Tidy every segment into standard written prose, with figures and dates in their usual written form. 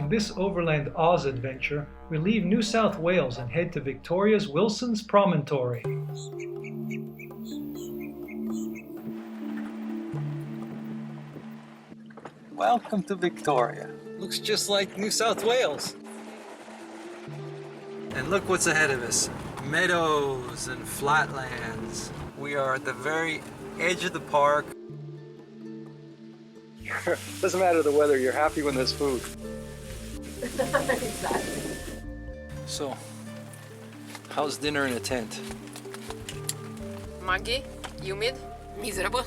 On this Overland Oz adventure, we leave New South Wales and head to Victoria's Wilsons Promontory. Welcome to Victoria. Looks just like New South Wales. And look what's ahead of us. Meadows and flatlands. We are at the very edge of the park. Doesn't matter the weather, you're happy when there's food. Exactly. So, how's dinner in a tent? Muggy, humid, miserable.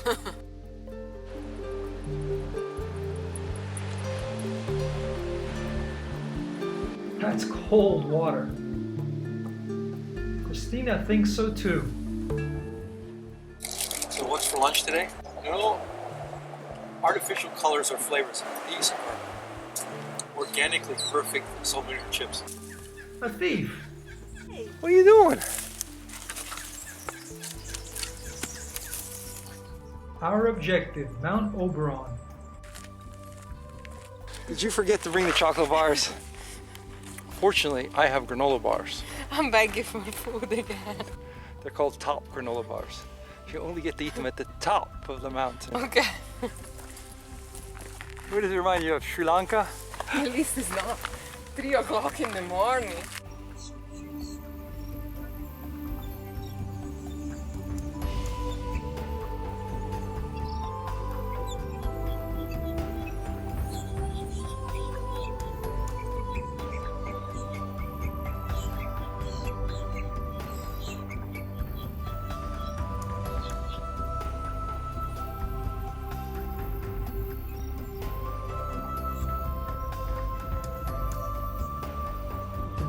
That's cold water. Cristina thinks so too. So what's for lunch today? No artificial colors or flavors. These are organically perfect salt vinegar chips. A thief. What are you doing? Our objective, Mt Oberon. Did you forget to bring the chocolate bars? Fortunately, I have granola bars. I'm begging for food again. They're called top granola bars. You only get to eat them at the top of the mountain. Okay. What does it remind you of? Sri Lanka? At least it's not 3 o'clock in the morning.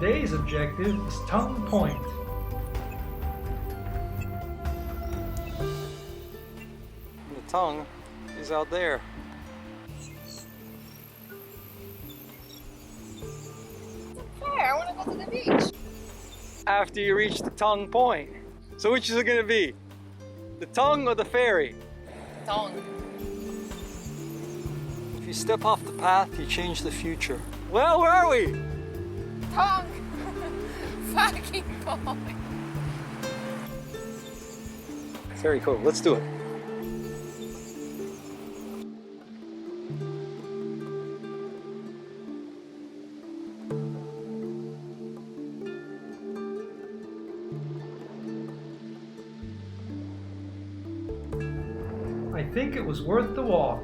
Today's objective is Tongue Point. The tongue is out there. Okay, I want to go to the beach. After you reach the tongue point. So which is it going to be? The tongue or the ferry? Tongue. If you step off the path, you change the future. Well, where are we? Tongue. Fucking point. Very cool. Let's do it. I think it was worth the walk.